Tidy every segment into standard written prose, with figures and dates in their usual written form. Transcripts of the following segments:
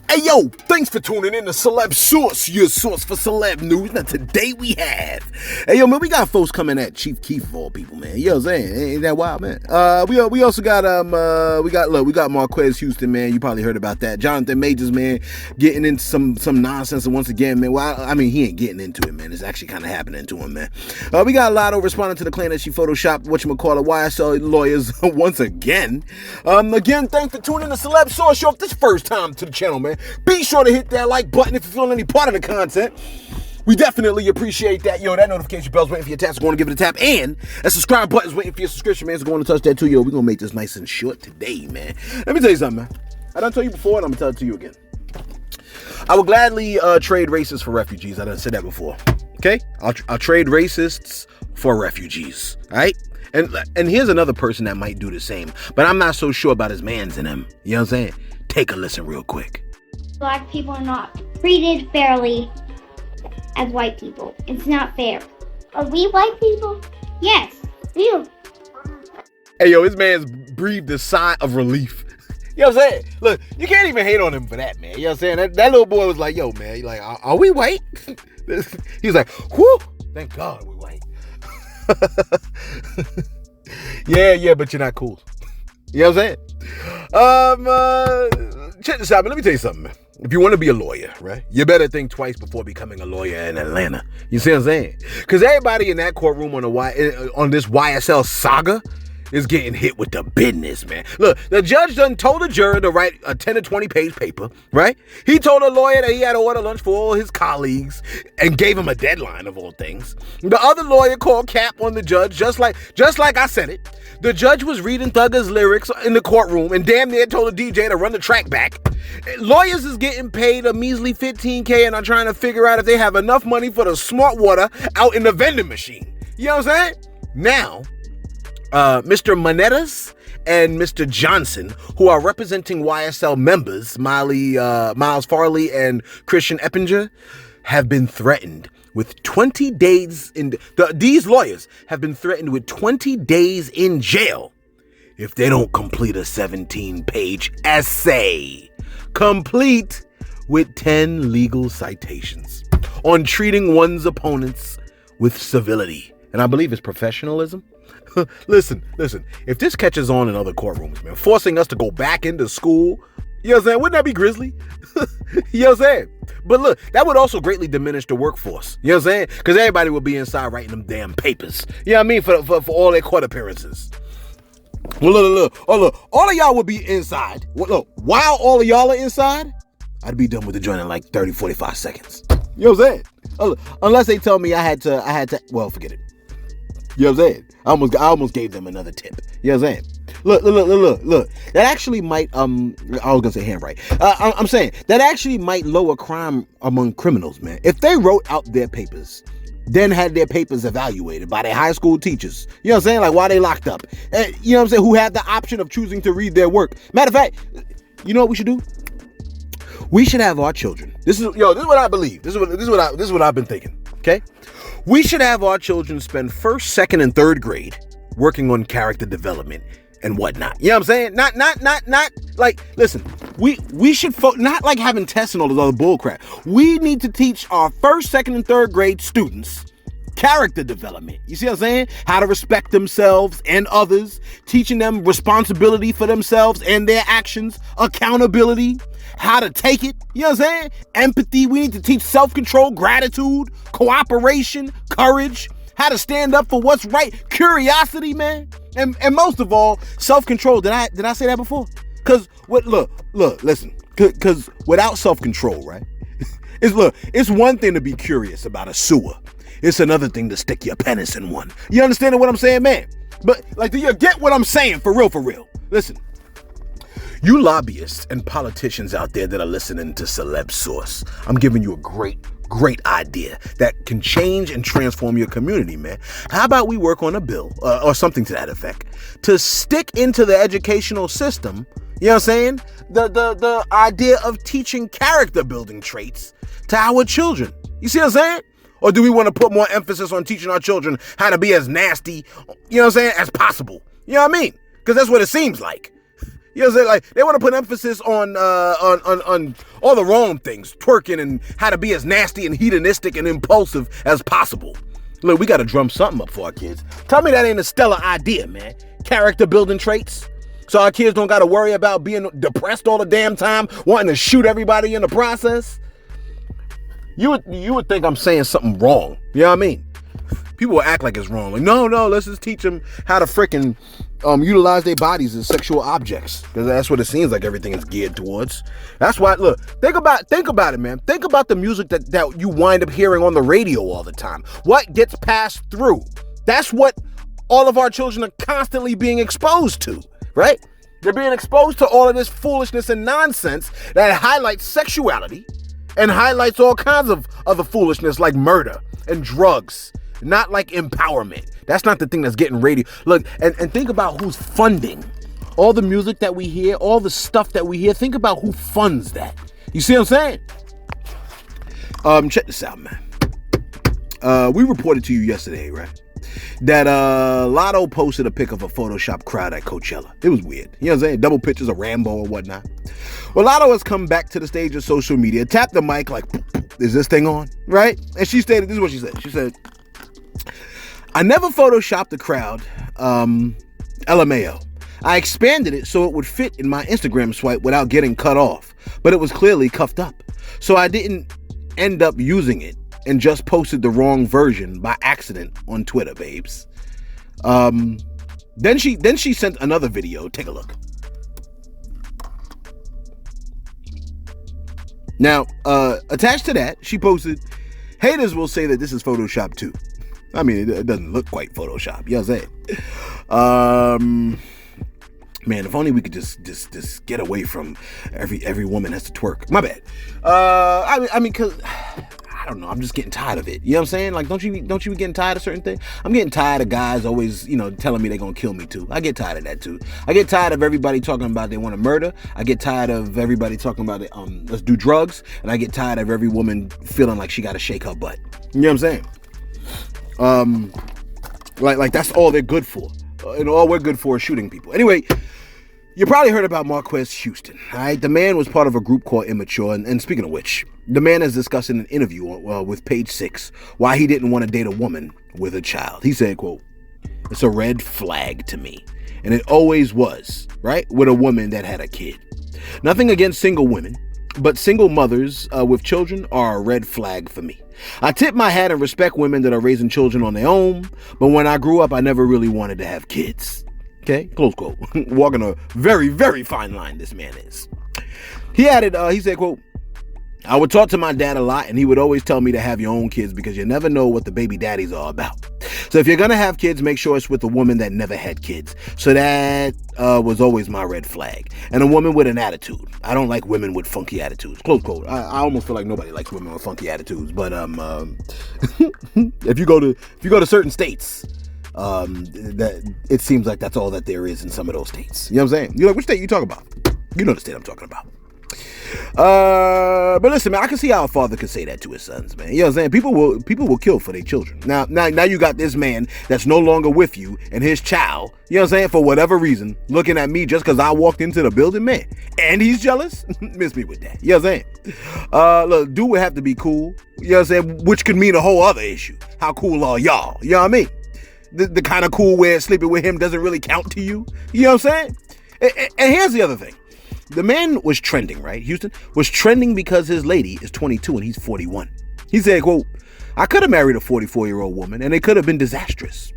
Hey yo, thanks for tuning in to Celeb Source, your source for celeb news. Now today we have, hey yo man, we got folks coming at Chief Keef of all people, man. You know what I'm saying? Ain't that wild, man? We also got we got Marques Houston, man. You probably heard about that. Jonathan Majors, man, getting into some nonsense, and once again, man. Well, I mean, he ain't getting into it, man. It's actually kind of happening to him, man. We got Latto responding to the claim that she photoshopped whatchamacallit YSL lawyers once again. Again, thanks for tuning in to Celeb Source. Show if this first time to the channel, man. Be sure to hit that like button if you're feeling any part of the content. We definitely appreciate that. Yo, that notification bell's waiting for your tap, so go on and give it a tap. And that subscribe button's waiting for your subscription, man. So go on and touch that too, yo. We're going to make this nice and short today, man. Let me tell you something, man. I done told you before, and I'm going to tell it to you again. I would gladly trade racists for refugees. I done said that before. Okay? I'll trade racists for refugees. All right? And here's another person that might do the same, but I'm not so sure about his mans in him. You know what I'm saying? Take a listen real quick. Black people are not treated fairly as white people. It's not fair. Are we white people? Yes, we are. Hey, yo, his man's breathed a sigh of relief. You know what I'm saying? Look, you can't even hate on him for that, man. You know what I'm saying? That little boy was like, yo, man, like, are we white? He's like, whew, thank God we're white. Yeah, but you're not cool. You know what I'm saying? Check this out, man. Let me tell you something, man. If you want to be a lawyer, right, you better think twice before becoming a lawyer in Atlanta. You see what I'm saying? Because everybody in that courtroom on this YSL saga is getting hit with the business, man. Look, the judge done told the juror to write a 10 to 20 page paper, right? He told the lawyer that he had to order lunch for all his colleagues and gave him a deadline of all things. The other lawyer called cap on the judge, just like I said it. The judge was reading Thugger's lyrics in the courtroom and damn near told the DJ to run the track back. Lawyers is getting paid a measly $15K and are trying to figure out if they have enough money for the smart water out in the vending machine. You know what I'm saying? Now, Mr. Monetas and Mr. Johnson, who are representing YSL members, Miles Farley and Christian Eppinger, have been threatened with 20 days these lawyers have been threatened with 20 days in jail if they don't complete a 17-page essay, complete with 10 legal citations on treating one's opponents with civility. And I believe it's professionalism. Listen, if this catches on in other courtrooms, man, forcing us to go back into school, you know what I'm saying? Wouldn't that be grisly? You know what I'm saying? But look, that would also greatly diminish the workforce. You know what I'm saying? Because everybody would be inside writing them damn papers. You know what I mean? For all their court appearances. Well, look. All of y'all would be inside. Look, while all of y'all are inside, I'd be done with the joint in like 30, 45 seconds. You know what I'm saying? Unless they tell me I had to, well, forget it. You know what I'm saying? I almost gave them another tip. You know what I'm saying? Look. That actually might, I was gonna say handwrite. I'm saying that actually might lower crime among criminals, man. If they wrote out their papers, then had their papers evaluated by their high school teachers. You know what I'm saying? Like while they locked up. You know what I'm saying? Who had the option of choosing to read their work. Matter of fact, you know what we should do? We should have our children. This is what I believe. This is what I've been thinking. Okay? We should have our children spend first, second, and third grade working on character development and whatnot. You know what I'm saying? Not like, listen, we should not like having tests and all this other bull crap. We need to teach our first, second, and third grade students character development. You see what I'm saying? How to respect themselves and others, teaching them responsibility for themselves and their actions, accountability, how to take it. You know what I'm saying? Empathy. We need to teach self-control, gratitude, cooperation, courage, how to stand up for what's right, curiosity, man. And most of all, self-control. Did I say that before? Cause listen, cause without self-control, right? It's one thing to be curious about a sewer. It's another thing to stick your penis in one. You understand what I'm saying, man? But like, do you get what I'm saying for real? Listen, you lobbyists and politicians out there that are listening to Celeb Source, I'm giving you a great idea that can change and transform your community, man. How about we work on a bill or something to that effect to stick into the educational system, you know what I'm saying? The idea of teaching character building traits to our children. You see what I'm saying? Or do we want to put more emphasis on teaching our children how to be as nasty, you know what I'm saying, as possible? You know what I mean? Because that's what it seems like. You know what I'm saying? Like, they want to put emphasis on all the wrong things, twerking and how to be as nasty and hedonistic and impulsive as possible. Look, we got to drum something up for our kids. Tell me that ain't a stellar idea, man. Character building traits. So our kids don't got to worry about being depressed all the damn time, wanting to shoot everybody in the process. You would think I'm saying something wrong. You know what I mean? People will act like it's wrong. Like, no, let's just teach them how to frickin' utilize their bodies as sexual objects. Because that's what it seems like everything is geared towards. That's why, look, think about it, man. Think about the music that you wind up hearing on the radio all the time. What gets passed through? That's what all of our children are constantly being exposed to, right? They're being exposed to all of this foolishness and nonsense that highlights sexuality and highlights all kinds of other foolishness like murder and drugs. Not like empowerment. That's not the thing that's getting radio. Look, and think about who's funding all the music that we hear, all the stuff that we hear. Think about who funds that. You see what I'm saying? Check this out, man. We reported to you yesterday, right? That Latto posted a pic of a Photoshop crowd at Coachella. It was weird. You know what I'm saying? Double pictures of Rambo or whatnot. Well, Latto has come back to the stage of social media, tapped the mic like, is this thing on? Right? And she stated, this is what she said. She said, I never photoshopped the crowd, LMAO. I expanded it so it would fit in my Instagram swipe without getting cut off, but it was clearly cuffed up. So I didn't end up using it and just posted the wrong version by accident on Twitter, babes. Then she sent another video. Take a look. Now, attached to that, she posted, haters will say that this is Photoshop too. I mean, it doesn't look quite Photoshop. You know what I'm saying? Man, if only we could just get away from every woman has to twerk. My bad. I mean, cause I don't know. I'm just getting tired of it. You know what I'm saying? Like, don't you be getting tired of certain things? I'm getting tired of guys always, telling me they're gonna kill me too. I get tired of that too. I get tired of everybody talking about they want to murder. I get tired of everybody talking about it. Let's do drugs. And I get tired of every woman feeling like she got to shake her butt. You know what I'm saying? Like that's all they're good for, and all we're good for is shooting people. Anyway, you probably heard about Marques Houston. All right, the man was part of a group called Immature, and speaking of which, the man is discussing an interview with Page 6 why he didn't want to date a woman with a child. He said, quote, "It's a red flag to me, and it always was, right, with a woman that had a kid. Nothing against single women, but single mothers with children are a red flag for me. I tip my hat and respect women that are raising children on their own, but when I grew up, I never really wanted to have kids." Okay, close quote. Walking a very, very fine line, this man is. He added, he said, quote, "I would talk to my dad a lot, and he would always tell me to have your own kids because you never know what the baby daddies are about. So if you're going to have kids, make sure it's with a woman that never had kids." So that was always my red flag. And a woman with an attitude. I don't like women with funky attitudes. Close quote. I almost feel like nobody likes women with funky attitudes. But if you go to certain states, that it seems like that's all that there is in some of those states. You know what I'm saying? You're like, which state you talking about? You know the state I'm talking about. But listen, man, I can see how a father could say that to his sons, man. You know what I'm saying? People will kill for their children. Now you got this man that's no longer with you and his child, you know what I'm saying, for whatever reason, looking at me just because I walked into the building, man. And he's jealous? Miss me with that. You know what I'm saying? Look, dude would have to be cool. You know what I'm saying? Which could mean a whole other issue. How cool are y'all? You know what I mean? The kind of cool where sleeping with him doesn't really count to you. You know what I'm saying? And here's the other thing. The man was trending, right? Houston was trending because his lady is 22 and he's 41. He said, quote, "I could have married a 44-year-old woman and it could have been disastrous.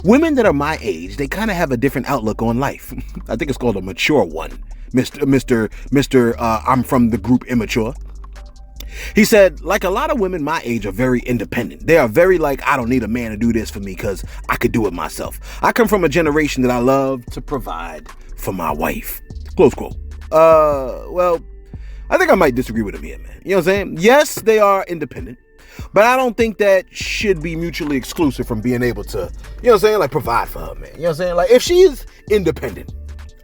Women that are my age, they kind of have a different outlook on life." I think it's called a mature one. Mr. I'm from the group Immature. He said, "Like a lot of women my age are very independent. They are very like, I don't need a man to do this for me because I could do it myself. I come from a generation that I love to provide for my wife." Close quote. Well, I think I might disagree with him here, man. You know what I'm saying? Yes, they are independent, but I don't think that should be mutually exclusive from being able to, you know what I'm saying, like provide for her, man. You know what I'm saying? Like if she's independent,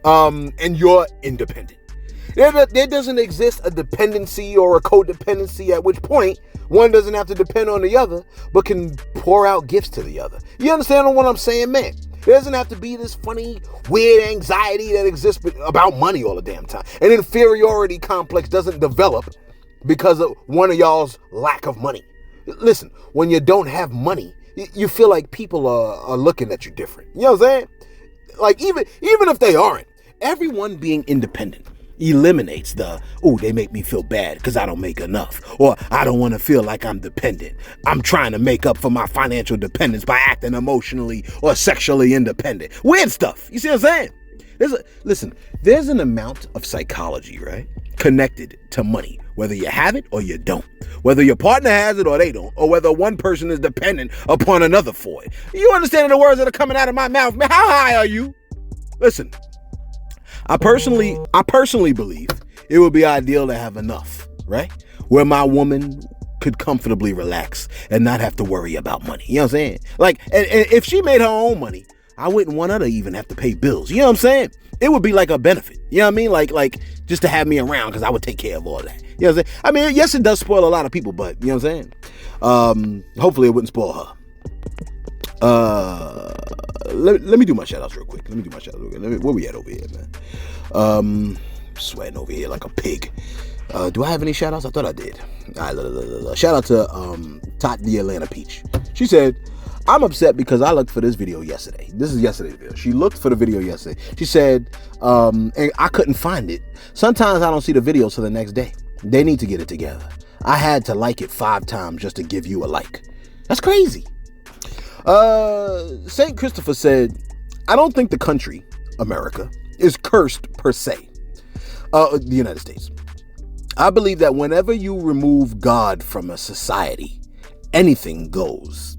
and you're independent, there doesn't exist a dependency or a codependency at which point one doesn't have to depend on the other, but can pour out gifts to the other. You understand what I'm saying, man? There doesn't have to be this funny, weird anxiety that exists about money all the damn time. An inferiority complex doesn't develop because of one of y'all's lack of money. Listen, when you don't have money, you feel like people are looking at you different. You know what I'm saying? Like, even if they aren't, everyone being independent eliminates they make me feel bad because I don't make enough, or I don't want to feel like I'm dependent. I'm trying to make up for my financial dependence by acting emotionally or sexually independent. Weird stuff. You see what I'm saying? There's an amount of psychology, right, connected to money, whether you have it or you don't, whether your partner has it or they don't, or whether one person is dependent upon another for it. You understand the words that are coming out of my mouth, man? How high are you? Listen, I personally believe it would be ideal to have enough, right? Where my woman could comfortably relax and not have to worry about money. You know what I'm saying? Like, and if she made her own money, I wouldn't want her to even have to pay bills. You know what I'm saying? It would be like a benefit. You know what I mean? Like just to have me around because I would take care of all that. You know what I'm saying? I mean, yes, it does spoil a lot of people, but you know what I'm saying? Hopefully it wouldn't spoil her. Let me do my shout outs real quick. Where we at over here, man? Sweating over here like a pig. Do I have any shout outs? I thought I did. All right, shout out to Tot the Atlanta Peach. She said, I'm upset because I looked for this video yesterday. This is yesterday's video. She looked for the video yesterday. She said, and I couldn't find it. Sometimes I don't see the video till the next day. They need to get it together. I had to like it 5 times just to give you a like. That's crazy. St. Christopher said, I don't think the country, America, is cursed per se. The United States. I believe that whenever you remove God from a society, anything goes.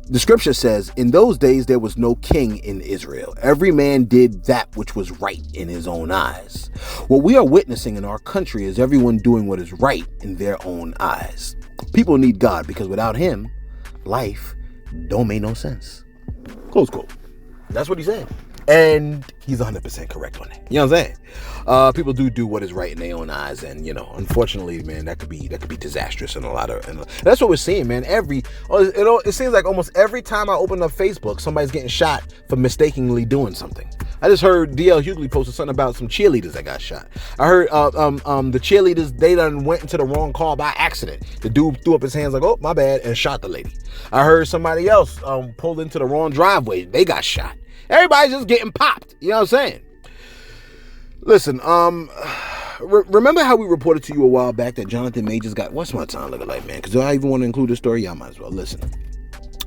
The scripture says, in those days there was no king in Israel. Every man did that which was right in his own eyes. What we are witnessing in our country is everyone doing what is right in their own eyes. People need God because without him, life don't make no sense. Close quote. That's what he said. And he's 100% correct on it. You know what I'm saying? People do what is right in their own eyes, and unfortunately, man, that could be disastrous in a lot of. And that's what we're seeing, man. It seems like almost every time I open up Facebook, somebody's getting shot for mistakenly doing something. I just heard D.L. Hughley posted something about some cheerleaders that got shot. I heard the cheerleaders, they done went into the wrong car by accident. The dude threw up his hands like, oh, my bad, and shot the lady. I heard somebody else pulled into the wrong driveway. They got shot. Everybody's just getting popped. You know what I'm saying? Listen, remember how we reported to you a while back that Jonathan Majors got... What's my time looking like, man? Because do I even want to include this story? Yeah, I might as well. Listen.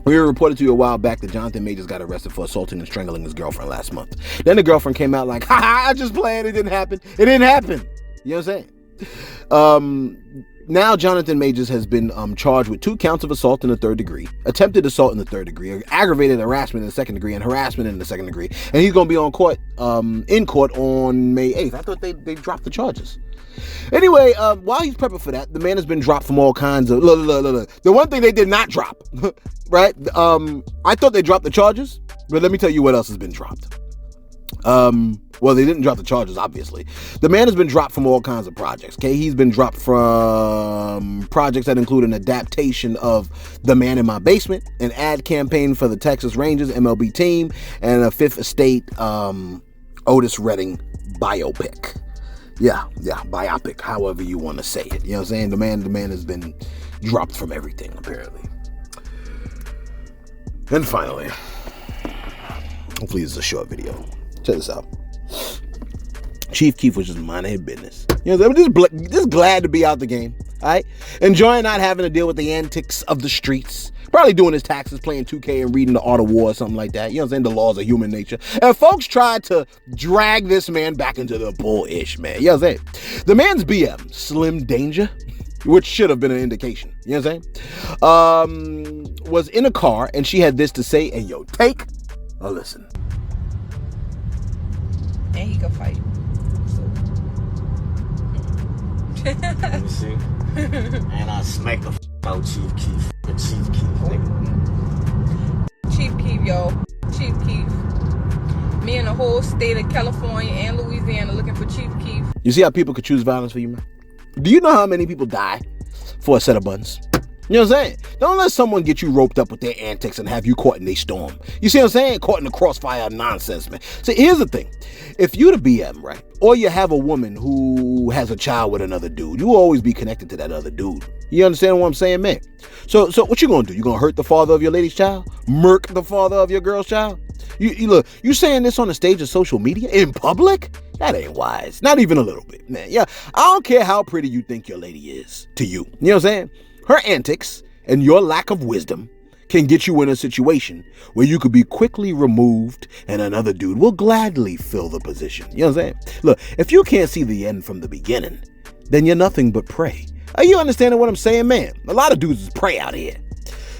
We reported to you a while back that Jonathan Majors got arrested for assaulting and strangling his girlfriend last month. Then the girlfriend came out like, I just played. It didn't happen. It didn't happen. You know what I'm saying? Now Jonathan Majors has been charged with 2 counts of assault in the 3rd degree, attempted assault in the 3rd degree, aggravated harassment in the 2nd degree, and harassment in the 2nd degree. And he's going to be in court on May 8th. I thought they dropped the charges. Anyway, while he's prepping for that, the man has been dropped from all kinds of... Look. The one thing they did not drop, right? I thought they dropped the charges, but let me tell you what else has been dropped. Well, they didn't drop the charges, obviously. The man has been dropped from all kinds of projects, okay? He's been dropped from projects that include an adaptation of The Man in My Basement, an ad campaign for the Texas Rangers MLB team, and a Fifth Estate Otis Redding biopic. Yeah, biopic, however you want to say it. You know what I'm saying? The man has been dropped from everything, apparently. And finally, hopefully it's a short video. Check this out. Chief Keef was just minding his business. You know, just glad to be out the game. All right, enjoying not having to deal with the antics of the streets. Probably doing his taxes, playing 2K, and reading the Art of War or something like that. You know what I'm saying? The laws of human nature. And folks tried to drag this man back into the bullish, man. You know what I'm saying? The man's BM, Slim Danger, which should have been an indication. You know what I'm saying? Was in a car, and she had this to say, and yo, take a listen. And he can fight. Let me see. And I smacked the out Chief Keef. Chief Keef, nigga. Chief Keef, yo. Chief Keef. Me and the whole state of California and Louisiana looking for Chief Keef. You see how people could choose violence for you, man? Do you know how many people die for a set of buns? You know what I'm saying? Don't let someone get you roped up with their antics and have you caught in their storm. You see what I'm saying? Caught in the crossfire of nonsense, man. So here's the thing. If you the BM, right, or you have a woman who has a child with another dude, you will always be connected to that other dude. You understand what I'm saying, man? So what you gonna do? You gonna hurt the father of your lady's child? Murk the father of your girl's child? You look, you saying this on the stage of social media in public? That ain't wise. Not even a little bit, man. Yeah, I don't care how pretty you think your lady is to you. You know what I'm saying? Her antics and your lack of wisdom can get you in a situation where you could be quickly removed and another dude will gladly fill the position. You know what I'm saying? Look, if you can't see the end from the beginning, then you're nothing but prey. Are you understanding what I'm saying, man? A lot of dudes is prey out here.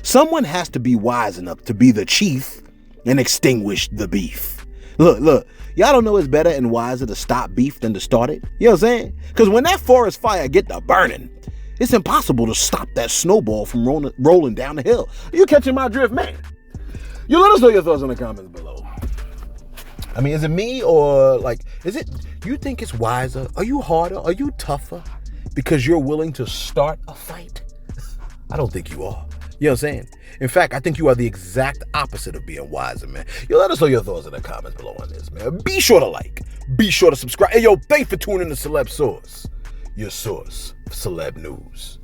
Someone has to be wise enough to be the chief and extinguish the beef. Look, y'all don't know it's better and wiser to stop beef than to start it? You know what I'm saying? Because when that forest fire get to burning, it's impossible to stop that snowball from rolling down the hill. Are you catching my drift, man? You let us know your thoughts in the comments below. I mean, is it me or you think it's wiser? Are you harder? Are you tougher because you're willing to start a fight? I don't think you are. You know what I'm saying? In fact, I think you are the exact opposite of being wiser, man. You let us know your thoughts in the comments below on this, man. Be sure to like. Be sure to subscribe. Hey, yo, thanks for tuning in to Celeb Source. Your source for celeb news.